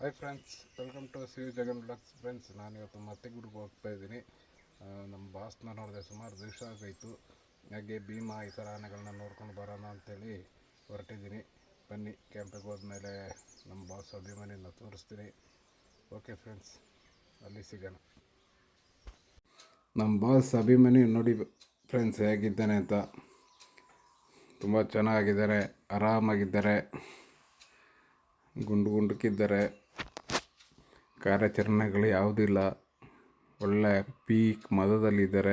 Hi friends, welcome to C Jagan blogs. Friends, ನಾನು ಇವತ್ತು ಮತ್ತೆ ಗುಡಿಗೆ ಹೋಗ್ತಾ ಇದ್ದೀನಿ. ನಮ್ಮ ಬಾಸ್ನ ನೋಡಿದೆ, ಸುಮಾರು ದಿವಸ ಆಗೋಯಿತು. ಹಾಗೆ ಭೀಮಾ ಈ ಥರ ಆನೆಗಳನ್ನ ನೋಡ್ಕೊಂಡು ಬರೋಣ ಅಂಥೇಳಿ ಹೊರಟಿದ್ದೀನಿ. ಬನ್ನಿ, ಕ್ಯಾಂಪಿಗೆ ಹೋದ್ಮೇಲೆ ನಮ್ಮ ಬಾಸ್ ಅಭಿಮಾನಿನ ತೋರಿಸ್ತೀನಿ. ಓಕೆ ಫ್ರೆಂಡ್ಸ್, ಅಲ್ಲಿ ಸಿಗೋಣ. ನಮ್ಮ ಬಾಸ್ ಅಭಿಮಾನಿ ನೋಡಿ ಫ್ರೆಂಡ್ಸ್ ಹೇಗಿದ್ದಾನೆ ಅಂತ. ತುಂಬ ಚೆನ್ನಾಗಿದ್ದಾರೆ, ಆರಾಮಾಗಿದ್ದಾರೆ, ಗುಂಡಕ್ಕಿದ್ದಾರೆ. ಕಾರ್ಯಾಚರಣೆಗಳು ಯಾವುದಿಲ್ಲ, ಒಳ್ಳೆ ಪೀಕ್ ಮದದಲ್ಲಿದ್ದಾರೆ.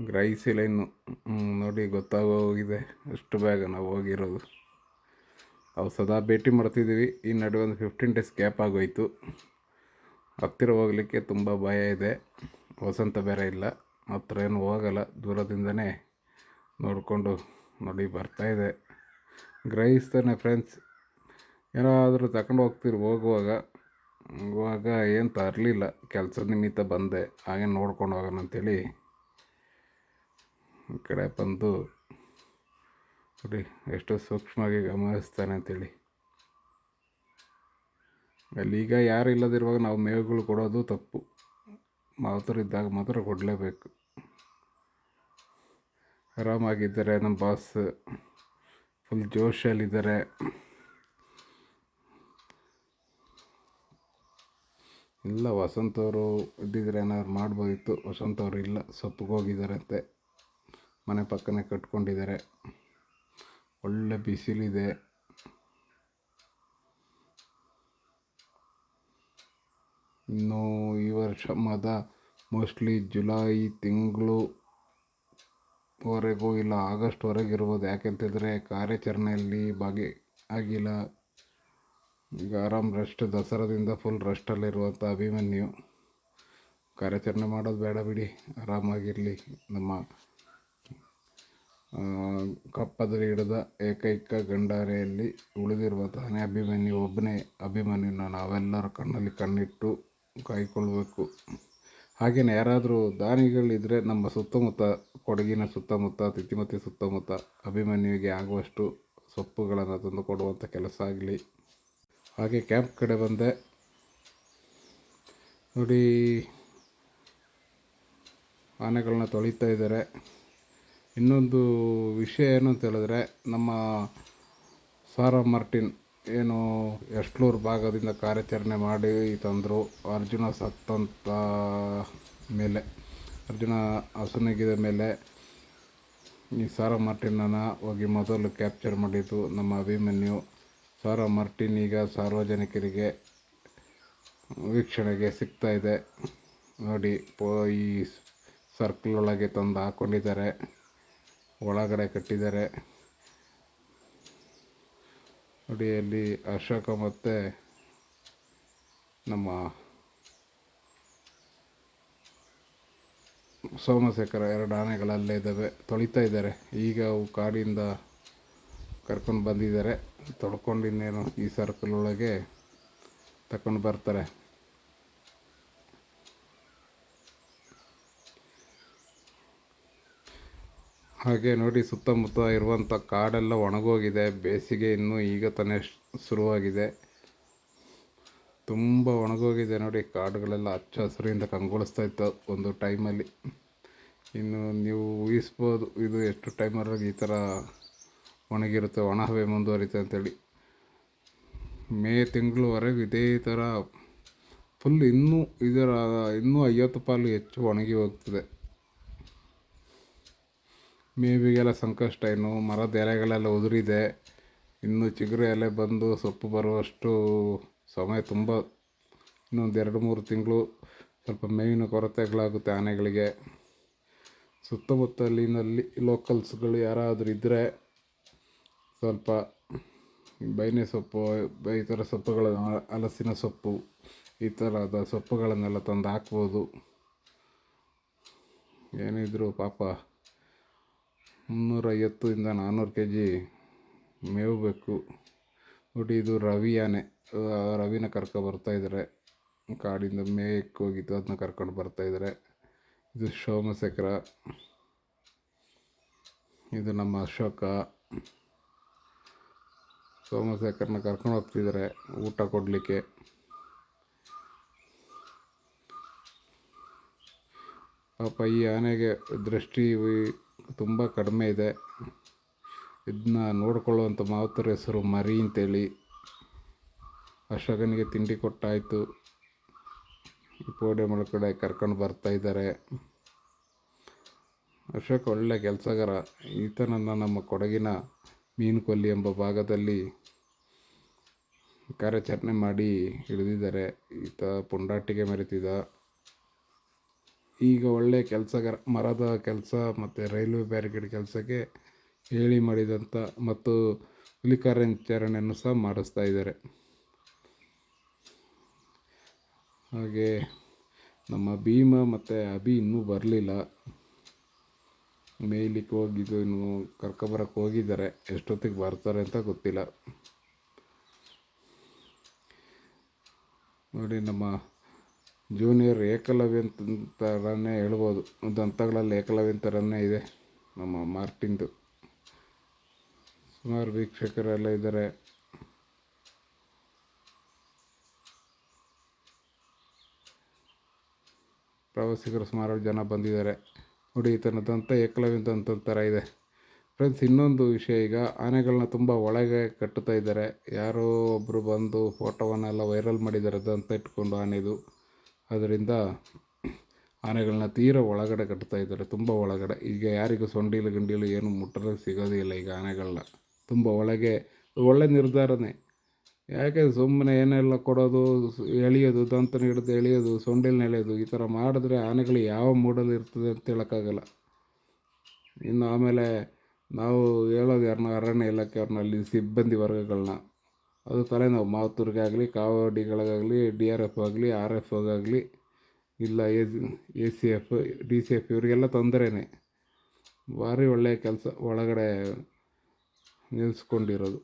ಗ್ರಹಿಸಿಲ್ಲ ಇನ್ನು. ನೋಡಿ ಗೊತ್ತಾಗೋಗಿದೆ ಅಷ್ಟು ಬೇಗ ನಾವು ಹೋಗಿರೋದು. ನಾವು ಸದಾ ಭೇಟಿ ಮಾಡ್ತಿದ್ದೀವಿ. ಈ ನಡುವೆ ಒಂದು 15 ಡೇಸ್ ಗ್ಯಾಪ್ ಆಗೋಯಿತು. ಹತ್ತಿರ ಹೋಗಲಿಕ್ಕೆ ತುಂಬ ಭಯ ಇದೆ. ವಸಂತ ಬೇರೆ ಇಲ್ಲ, ಹತ್ರ ಏನು ಹೋಗಲ್ಲ. ದೂರದಿಂದನೇ ನೋಡಿಕೊಂಡು ನೋಡಿ ಬರ್ತಾಯಿದೆ. ಗ್ರಹಿಸ್ತಾನೆ ಫ್ರೆಂಡ್ಸ್. ಏನಾದರೂ ತಗೊಂಡು ಹೋಗುವಾಗ ಏನು ತರಲಿಲ್ಲ. ಕೆಲಸದ ನಿಮಿತ್ತ ಬಂದೆ, ಹಾಗೆ ನೋಡ್ಕೊಂಡು ಹೋಗೋಣ ಅಂಥೇಳಿ ಈ ಕಡೆ ಬಂದು ನೋಡಿ ಎಷ್ಟು ಸೂಕ್ಷ್ಮವಾಗಿ ಗಮನಿಸ್ತಾನೆ ಅಂಥೇಳಿ. ಅಲ್ಲೀಗ ಯಾರು ಇಲ್ಲದಿರುವಾಗ ನಾವು ಮೇವುಗಳು ಕೊಡೋದು ತಪ್ಪು. ಮಾತರಿದ್ದಾಗ ಮಾತ್ರ ಕೊಡಲೇಬೇಕು. ಆರಾಮಾಗಿದ್ದಾರೆ ನಮ್ಮ ಬಾಸ್, ಫುಲ್ ಜೋಶಲ್ಲಿದ್ದಾರೆ. ಇಲ್ಲ, ವಸಂತವರು ಇದ್ದಿದ್ರೆ ಏನಾದ್ರು ಮಾಡ್ಬೋದಿತ್ತು. ವಸಂತವರು ಇಲ್ಲ, ಸೊಪ್ಪಿಗೆ ಹೋಗಿದ್ದಾರಂತೆ. ಮನೆ ಪಕ್ಕನೇ ಕಟ್ಕೊಂಡಿದ್ದಾರೆ. ಒಳ್ಳೆ ಬಿಸಿಲಿದೆ. ಇನ್ನು ಈ ವರ್ಷ ಮೋಸ್ಟ್ಲಿ ಜುಲೈ ತಿಂಗಳವರೆಗೂ ಇಲ್ಲ ಆಗಸ್ಟ್ವರೆಗೆ ಇರ್ಬೋದು. ಯಾಕೆಂತಂದರೆ ಕಾರ್ಯಾಚರಣೆಯಲ್ಲಿ ಆಗಿಲ್ಲ. ಈಗ ಆರಾಮ್ ರೆಸ್ಟ್, ದಸರಾದಿಂದ ಫುಲ್ ರೆಸ್ಟಲ್ಲಿರುವಂಥ ಅಭಿಮನ್ಯು. ಕಾರ್ಯಾಚರಣೆ ಮಾಡೋದು ಬೇಡ ಬಿಡಿ, ಆರಾಮಾಗಿರಲಿ. ನಮ್ಮ ಕಪ್ಪದಲ್ಲಿ ಹಿಡಿದ ಏಕೈಕ ಗಂಡಾರೆಯಲ್ಲಿ ಉಳಿದಿರುವಂತಹ ಒಬ್ಬನೇ ಅಭಿಮನ್ಯುನ ನಾವೆಲ್ಲರೂ ಕಣ್ಣಲ್ಲಿ ಕಣ್ಣಿಟ್ಟು ಕಾಯ್ಕೊಳ್ಬೇಕು. ಹಾಗೆಯೇ ಯಾರಾದರೂ ದಾನಿಗಳಿದ್ದರೆ ನಮ್ಮ ಸುತ್ತಮುತ್ತ, ಕೊಡಗಿನ ಸುತ್ತಮುತ್ತ, ತಿತಿಮತಿ ಸುತ್ತಮುತ್ತ ಅಭಿಮನ್ಯುವಿಗೆ ಆಗುವಷ್ಟು ಸೊಪ್ಪುಗಳನ್ನು ತಂದು ಕೊಡುವಂಥ ಕೆಲಸ ಆಗಲಿ. ಹಾಗೆ ಕ್ಯಾಂಪ್ ಕಡೆ ಬಂದೆ ನೋಡಿ, ಆನೆಗಳನ್ನ ತೊಳಿತಾ ಇದ್ದಾರೆ. ಇನ್ನೊಂದು ವಿಷಯ ಏನು ಅಂತ ಹೇಳಿದ್ರೆ, ನಮ್ಮ ಸಾರಾ ಮಾರ್ಟಿನ್ ಏನು ಎಸ್ಟ್ಲೂರು ಭಾಗದಿಂದ ಕಾರ್ಯಾಚರಣೆ ಮಾಡಿ ತಂದರು. ಅರ್ಜುನ ಸತ್ತಂತ ಮೇಲೆ, ಅರ್ಜುನ ಹಸುನಗಿದ ಮೇಲೆ ಈ ಸಾರಾ ಮಾರ್ಟಿನನ್ನು ಹೋಗಿ ಮೊದಲು ಕ್ಯಾಪ್ಚರ್ ಮಾಡಿದ್ದು ನಮ್ಮ ಅಭಿಮನ್ಯು. ಸಾರಾ ಮಾರ್ಟಿನ್ ಈಗ ಸಾರ್ವಜನಿಕರಿಗೆ ವೀಕ್ಷಣೆಗೆ ಸಿಗ್ತಾ ಇದೆ ನೋಡಿ. ಈ ಸರ್ಕಲ್ ಒಳಗೆ ತಂದು ಹಾಕ್ಕೊಂಡಿದ್ದಾರೆ, ಒಳಗಡೆ ಕಟ್ಟಿದ್ದಾರೆ ನೋಡಿ. ಅಲ್ಲಿ ಅಶೋಕ ಮತ್ತು ನಮ್ಮ ಸೋಮಶೇಖರ 2 ಆನೆಗಳಲ್ಲೇ ಇದ್ದಾವೆ, ತೊಳಿತಾ ಇದ್ದಾರೆ. ಈಗ ಅವು ಕಾಡಿಂದ ಕರ್ಕೊಂಡು ಬಂದಿದ್ದಾರೆ. ತೊಳ್ಕೊಂಡು ಇನ್ನೇನು ಈ ಸರ್ಕಲ್ ಒಳಗೆ ತಗೊಂಡು ಬರ್ತಾರೆ. ಹಾಗೆ ನೋಡಿ, ಸುತ್ತಮುತ್ತ ಇರುವಂಥ ಕಾಡೆಲ್ಲ ಒಣಗೋಗಿದೆ. ಬೇಸಿಗೆ ಇನ್ನೂ ಈಗ ತಾನೇ ಶುರುವಾಗಿದೆ. ತುಂಬ ಒಣಗೋಗಿದೆ ನೋಡಿ. ಕಾಡುಗಳೆಲ್ಲ ಹಚ್ಚ ಹಸಿರಿಂದ ಕಂಗೊಳಿಸ್ತಾ ಇತ್ತು ಒಂದು ಟೈಮಲ್ಲಿ. ಇನ್ನು ನೀವು ಊಹಿಸ್ಬೋದು ಇದು ಎಷ್ಟು ಟೈಮವರೆಗೆ ಈ ಥರ ಒಣಗಿರುತ್ತೆ, ಒಣ ಹವೆ ಮುಂದುವರಿತೆ ಅಂತೇಳಿ. ಮೇ ತಿಂಗಳವರೆಗೂ ಇದೇ ಥರ ಫುಲ್. ಇನ್ನೂ 50 ಪಾಲು ಹೆಚ್ಚು ಒಣಗಿ ಹೋಗ್ತದೆ. ಮೇವಿಗೆಲ್ಲ ಸಂಕಷ್ಟ. ಇನ್ನು ಮರದ ಎಲೆಗಳೆಲ್ಲ ಉದುರಿದೆ. ಇನ್ನು ಚಿಗುರು ಎಲೆ ಬಂದು ಸೊಪ್ಪು ಬರುವಷ್ಟು ಸಮಯ ತುಂಬ. ಇನ್ನೊಂದು 2-3 ತಿಂಗಳು ಸ್ವಲ್ಪ ಮೇವಿನ ಕೊರತೆಗಳಾಗುತ್ತೆ ಆನೆಗಳಿಗೆ. ಸುತ್ತಮುತ್ತಲಿನಲ್ಲಿ ಲೋಕಲ್ಸ್ಗಳು ಯಾರಾದರೂ ಇದ್ದರೆ ಸ್ವಲ್ಪ ಬೈನೆ ಸೊಪ್ಪು, ಈ ಥರ ಸೊಪ್ಪುಗಳ, ಹಲಸಿನ ಸೊಪ್ಪು, ಈ ಥರದ ಸೊಪ್ಪುಗಳನ್ನೆಲ್ಲ ತಂದು ಹಾಕ್ಬೋದು. ಏನಿದ್ರು ಪಾಪ 350-400 kg ಮೇವು ಬೇಕು ನೋಡಿ. ಇದು ರವಿ ಆನೆ, ರವಿನ ಬರ್ತಾಯಿದ್ದಾರೆ. ಕಾಡಿಂದ ಮೇಯಕ್ಕೆ ಹೋಗಿದ್ದು, ಅದನ್ನ ಕರ್ಕೊಂಡು ಬರ್ತಾಯಿದ್ದಾರೆ. ಇದು ಸೋಮಶೇಖರ, ಇದು ನಮ್ಮ ಅಶೋಕ. ಸೋಮಶೇಖರ್ನ ಕರ್ಕೊಂಡು ಹೋಗ್ತಿದ್ದಾರೆ ಊಟ ಕೊಡಲಿಕ್ಕೆ. ಪಾಪ ಈ ಆನೆಗೆ ದೃಷ್ಟಿ ತುಂಬ ಕಡಿಮೆ ಇದೆ. ಇದನ್ನ ನೋಡ್ಕೊಳ್ಳುವಂಥ ಮಾವುತರ ಹೆಸರು ಮರಿ ಅಂತೇಳಿ. ಅಶೋಕನಿಗೆ ತಿಂಡಿ ಕೊಟ್ಟಾಯಿತು. ಈ ಪೋಡಿಯಂ ಒಳಗಡೆ ಕರ್ಕೊಂಡು ಬರ್ತಾಯಿದ್ದಾರೆ. ಅಶೋಕ್ ಒಳ್ಳೆ ಕೆಲಸಗಾರ. ಈತನನ್ನು ನಮ್ಮ ಕೊಡಗಿನ ಮೀನುಕೊಲ್ಲಿ ಎಂಬ ಭಾಗದಲ್ಲಿ ಕಾರ್ಯಾಚರಣೆ ಮಾಡಿ ಹಿಡಿದಿದ್ದಾರೆ. ಈತ ಪುಂಡಾಟಿಗೆ ಮೆರೆತಿದ್ದ. ಈಗ ಒಳ್ಳೆ ಕೆಲಸಗಾರ. ಮರದ ಕೆಲಸ ಮತ್ತು ರೈಲ್ವೆ ಬ್ಯಾರಿಕೇಡ್ ಕೆಲಸಕ್ಕೆ ಹೇಳಿ ಮಾಡಿದಂಥ ಮತ್ತು ಹುಲಿ ಕಾರ್ಯಾಚರಣೆಯನ್ನು ಸಹ ಮಾಡಿಸ್ತಾ ಇದ್ದಾರೆ. ಹಾಗೆ ನಮ್ಮ ಭೀಮ ಮತ್ತು ಅಭಿ ಇನ್ನೂ ಬರಲಿಲ್ಲ. ಮೇಯ್ಲಿಕ್ಕೆ ಹೋಗಿದ್ದು, ಇನ್ನು ಕರ್ಕೊಬರಕ್ಕೆ ಹೋಗಿದ್ದಾರೆ. ಎಷ್ಟೊತ್ತಿಗೆ ಬರ್ತಾರೆ ಅಂತ ಗೊತ್ತಿಲ್ಲ. ನೋಡಿ, ನಮ್ಮ ಜೂನಿಯರ್ ಏಕಲವ್ಯ ಥರನೇ ಹೇಳ್ಬೋದು. ದಂತಗಳಲ್ಲಿ ಏಕಲವ್ಯ ಥರನೇ ಇದೆ ನಮ್ಮ ಮಾರ್ಟಿನ್ದು. ಸುಮಾರು ವೀಕ್ಷಕರೆಲ್ಲ ಇದ್ದಾರೆ. ಪ್ರವಾಸಿಗರು ಸುಮಾರು ಜನ ಬಂದಿದ್ದಾರೆ. ನೋಡಿ, ಈತನ ದಂತ ಏಕಲವ್ಯ ದಂತ ಥರ ಇದೆ. ಫ್ರೆಂಡ್ಸ್, ಇನ್ನೊಂದು ವಿಷಯ, ಈಗ ಆನೆಗಳನ್ನ ತುಂಬ ಒಳಗೆ ಕಟ್ಟುತ್ತಾ ಇದ್ದಾರೆ. ಯಾರೋ ಒಬ್ಬರು ಬಂದು ಫೋಟೋವನ್ನೆಲ್ಲ ವೈರಲ್ ಮಾಡಿದ್ದಾರೆ ದಂತ ಇಟ್ಕೊಂಡು ಆನೆದು. ಅದರಿಂದ ಆನೆಗಳನ್ನ ತೀರಾ ಒಳಗಡೆ ಕಟ್ತಾ ಇದ್ದಾರೆ, ತುಂಬ ಒಳಗಡೆ. ಈಗ ಯಾರಿಗೂ ಸೊಂಡಿಲು ಗಂಡಿಲು ಏನು ಮುಟ್ಟಲು ಸಿಗೋದಿಲ್ಲ ಈಗ ಆನೆಗಳನ್ನ. ತುಂಬ ಒಳಗೆ. ಒಳ್ಳೆ ನಿರ್ಧಾರನೇ. ಯಾಕೆ ಸುಮ್ಮನೆ ಏನೆಲ್ಲ ಕೊಡೋದು, ಎಳೆಯೋದು, ದಂತನ ಹಿಡಿದು ಎಳೆಯೋದು, ಸೊಂಡಿಲನ್ನ ಎಳೆಯೋದು, ಈ ಥರ ಮಾಡಿದ್ರೆ ಆನೆಗಳು ಯಾವ ಮೂಡಲ್ಲಿ ಇರ್ತದೆ ಅಂತ ಹೇಳೋಕ್ಕಾಗಲ್ಲ. ಇನ್ನು ಆಮೇಲೆ ನಾವು ಹೇಳೋದು ಯಾರನ್ನ, ಅರಣ್ಯ ಇಲಾಖೆಯವ್ರನ್ನ, ಅಲ್ಲಿ ಸಿಬ್ಬಂದಿ ವರ್ಗಗಳನ್ನ. ಅದು ತಲೆನೋವು. ಮಾವುತರಿಗಾಗಲಿ, ಕಾವಡಿಗಳಿಗಾಗಲಿ, DRF ಆಗಲಿ, RF ಆಗಲಿ, ಇಲ್ಲ ACF, DCF, ಇವರಿಗೆಲ್ಲ ತೊಂದರೆನೇ. ಭಾರಿ ಒಳ್ಳೆಯ ಕೆಲಸ ಒಳಗಡೆ ನಿಲ್ಲಿಸ್ಕೊಂಡಿರೋದು.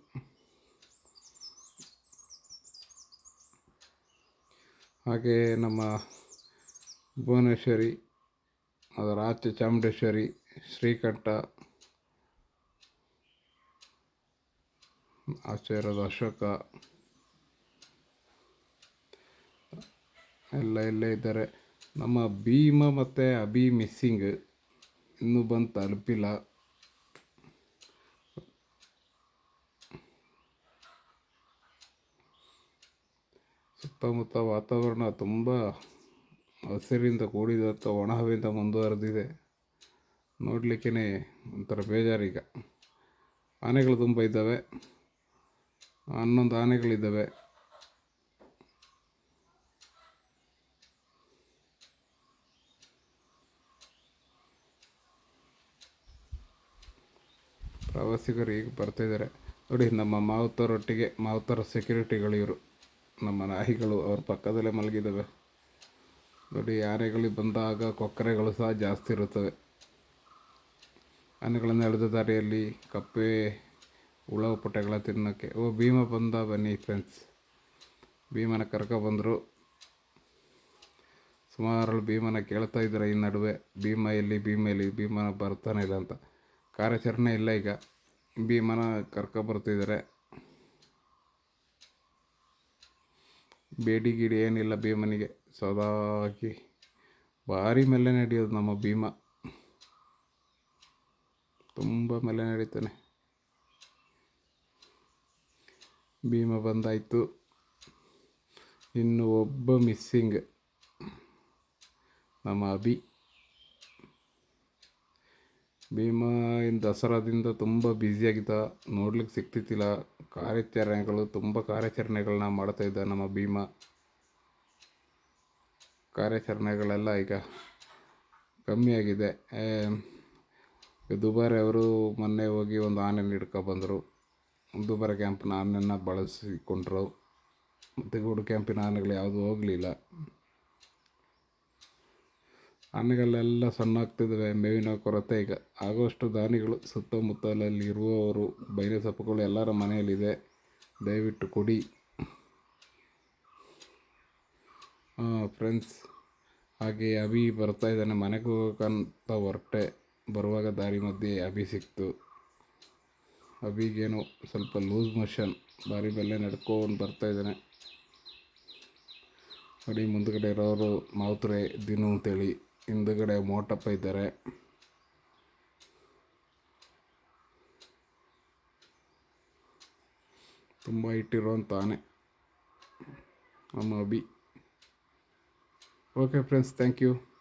ಹಾಗೆ ನಮ್ಮ ಭುವನೇಶ್ವರಿ, ಅದರ ಆಚೆ ಚಾಮುಂಡೇಶ್ವರಿ, ಶ್ರೀಕಂಠ, ಆಚೆ ಇರೋದು ಅಶೋಕ, ಎಲ್ಲ ಇಲ್ಲೇ ಇದ್ದಾರೆ. ನಮ್ಮ ಭೀಮ ಮತ್ತು ಅಭಿ ಮಿಸ್ಸಿಂಗ್, ಇನ್ನೂ ಬಂದು ತಲುಪಿಲ್ಲ. ಸುತ್ತಮುತ್ತ ವಾತಾವರಣ ತುಂಬ ಹಸಿರಿಂದ ಕೂಡಿದಂಥ ಒಣ ಹವೆಯಿಂದ ಮುಂದುವರೆದಿದೆ. ನೋಡಲಿಕ್ಕೇ ಒಂಥರ ಬೇಜಾರೀಗ. ಆನೆಗಳು ತುಂಬ ಇದ್ದಾವೆ. 11 ಆನೆಗಳಿದ್ದಾವೆ. ಪ್ರವಾಸಿಗರು ಈಗ ಬರ್ತಾಯಿದ್ದಾರೆ. ನೋಡಿ, ನಮ್ಮ ಮಾವುತರೊಟ್ಟಿಗೆ ಮಾವುತರ ಸೆಕ್ಯೂರಿಟಿಗಳು ಇವರು. ನಮ್ಮ ನಾಯಿಗಳು ಅವ್ರ ಪಕ್ಕದಲ್ಲೇ ಮಲಗಿದ್ದಾವೆ. ನೋಡಿ, ಆನೆಗಳಿಗೆ ಬಂದಾಗ ಕೊಕ್ಕರೆಗಳು ಸಹ ಜಾಸ್ತಿ ಇರುತ್ತವೆ. ಆನೆಗಳನ್ನು ಎಳೆದ ದಾರಿಯಲ್ಲಿ ಕಪ್ಪೆ, ಹುಳ ಪುಟಗಳ ತಿನ್ನೋಕ್ಕೆ. ಭೀಮ ಬಂದ, ಬನ್ನಿ ಫ್ರೆಂಡ್ಸ್. ಭೀಮನ ಕರ್ಕೊಬಂದರು. ಸುಮಾರು ಭೀಮನ ಕೇಳ್ತಾ ಇದ್ದಾರೆ ಈ ನಡುವೆ, ಭೀಮ ಎಲ್ಲಿ, ಭೀಮ ಎಲ್ಲಿ, ಭೀಮನ ಬರ್ತಾನೆ ಇಲ್ಲ ಅಂತ. ಕಾರ್ಯಾಚರಣೆ ಇಲ್ಲ ಈಗ. ಭೀಮನ ಕರ್ಕೊಬರ್ತಿದ್ದಾರೆ. ಬೇಡಿ ಗಿಡಿ ಏನಿಲ್ಲ ಭೀಮನಿಗೆ. ಸದಾಗಿ ಭಾರಿ ಮೇಲೆ ನಡೆಯೋದು ನಮ್ಮ ಭೀಮ. ತುಂಬ ಮೇಲೆ ನಡೀತಾನೆ. ಭೀಮ ಬಂದಾಯಿತು. ಇನ್ನು ಒಬ್ಬ ಮಿಸ್ಸಿಂಗ್, ನಮ್ಮ ಅಭಿ. ಭೀಮ ದಸರಾದಿಂದ ತುಂಬ ಬ್ಯುಸಿಯಾಗಿದ್ದ, ನೋಡ್ಲಿಕ್ಕೆ ಸಿಗ್ತಿದ್ದಿಲ್ಲ. ತುಂಬ ಕಾರ್ಯಾಚರಣೆಗಳನ್ನ ಮಾಡ್ತಾಯಿದ್ದ ನಮ್ಮ ಭೀಮ. ಕಾರ್ಯಾಚರಣೆಗಳೆಲ್ಲ ಈಗ ಕಮ್ಮಿಯಾಗಿದೆ. ದುಬಾರೆ ಅವರು ಮೊನ್ನೆ ಹೋಗಿ ಒಂದು ಆನೆನ ಹಿಡ್ಕೊಬಂದರು. ದುಬಾರೆ ಕ್ಯಾಂಪಿನ ಆನೆಯನ್ನು ಬಳಸಿಕೊಂಡ್ರು. ಮತ್ತು ಗೂಡು ಕ್ಯಾಂಪಿನ ಆನೆಗಳು ಯಾವುದೂ ಹೋಗಲಿಲ್ಲ. ಆನೆಗಳೆಲ್ಲ ಸಣ್ಣ ಆಗ್ತಿದ್ದಾವೆ, ಮೇವಿನ ಕೊರತೆ. ಈಗ ಆಗೋಷ್ಟು ದಾನಿಗಳು ಸುತ್ತಮುತ್ತಲಲ್ಲಿ ಇರುವವರು, ಬೈರೆ ಸೊಪ್ಪುಗಳು ಎಲ್ಲರ ಮನೆಯಲ್ಲಿದೆ, ದಯವಿಟ್ಟು ಕೊಡಿ. ಫ್ರೆಂಡ್ಸ್, ಹಾಗೆ ಅಭಿ ಬರ್ತಾಯಿದ್ದಾನೆ. ಮನೆಗೆ ಹೋಗೋಕ್ಕಂತ ಹೊರಟೆ. ಬರುವಾಗ ದಾರಿ ಮಧ್ಯೆ ಅಭಿ ಸಿಕ್ತು. ಅಭಿಗೇನು ಸ್ವಲ್ಪ ಲೂಸ್ ಮೋಷನ್. ಭಾರಿ ಬೆಲೆ ನಡ್ಕೊಂಡು ಬರ್ತಾಯಿದ್ದಾನೆ. ನೋಡಿ ಮುಂದುಗಡೆ ಇರೋರು ಮಾವುತ್ರೆ ದಿನು ಅಂತೇಳಿ, ಹಿಂದುಗಡೆ ಮೋಟಪ್ಪ ಇದ್ದಾರೆ. ತುಂಬ ಇಟ್ಟಿರೋಂಥ ಆನೆ ನಮ್ಮ Abhi. Okay friends, thank you.